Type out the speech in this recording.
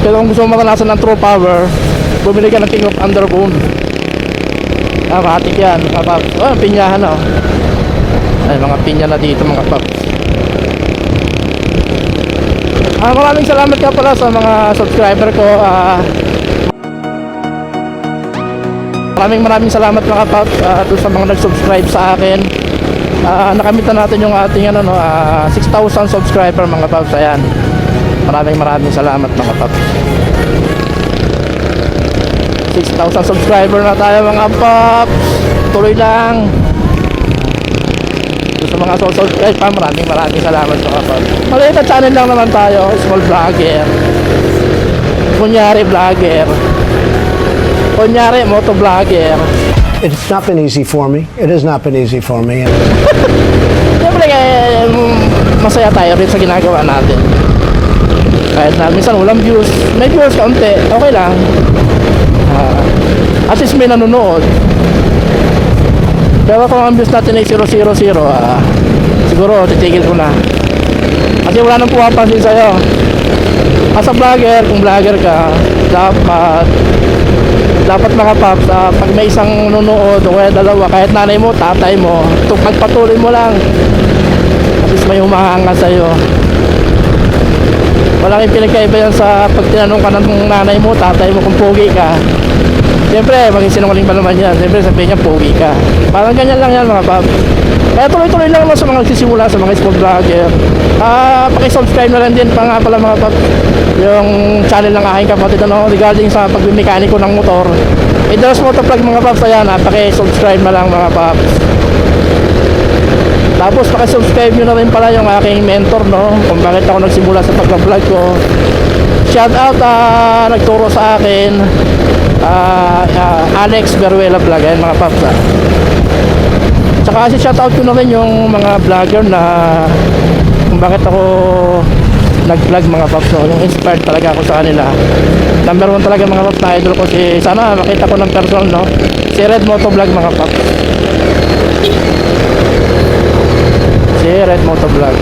Kaya kung gusto mo maranasan ng true power, bumili ka ng King of Underbone. Matik yan mga paps. Oh, pinyahan na. Ay, mga pinya na dito mga paps. Maraming salamat ka pala sa mga subscriber ko. Maraming salamat mga paps doon sa mga nag-subscribe sa akin. Nakamit na natin yung ating 6,000 subscriber mga paps. Ayan. Maraming salamat mga paps. 6,000 subscriber na tayo mga paps. Tuloy lang. Sa mga subscribe pa, maraming salamat mga paps. Maliit na channel lang naman tayo. Small vlogger. Kunyari vlogger. Kunyari moto vlogger. It's not been easy for me. It has not been easy for me. Siyempre masaya tayo rin sa ginagawa natin. Kahit na minsan walang views. May views kaunti, okay lang. At least may nanonood. Pero kung ang views natin ay 000, siguro titigil ko na. Kasi wala nang pumapansin sa'yo. As a vlogger, kung vlogger ka, dapat mga paps, pag may isang nanonood o kaya dalawa, kahit nanay mo, tatay mo, pagpatuloy mo lang. At least may humahanga sa'yo. Walang pinagkaiba yan sa pag tinanong ka ng nanay mo, tatay mo kung pogi ka. Siyempre, maging sinungaling pa naman yan. Siyempre, sabihin niya, pogi ka. Parang ganyan lang yan mga paps. Kaya tuloy-tuloy lang naman sa mga nagsisimula, sa mga small vlogger. Pakisubscribe na rin din pa nga pala mga paps yung channel ng aking kapatid regarding sa pagmimekaniko ng motor. Idras Motovlog mga paps. Ayan, pakisubscribe na lang mga paps. Tapos pakisubscribe nyo na rin pala yung aking mentor, kung bakit ako nagsimula sa pag-vlog ko. Shout out nagturo sa akin, Alex Beruela Vlog. Ayan mga paps. Tsaka kasi shout out ko na rin yung mga vlogger na kung bakit ako nag-vlog mga paps. Yung inspired talaga ako sa kanila. Number 1 talaga mga paps na idol ko. Sana makita ko ng personal, si Red Motovlog mga paps. Si Red Motovlog.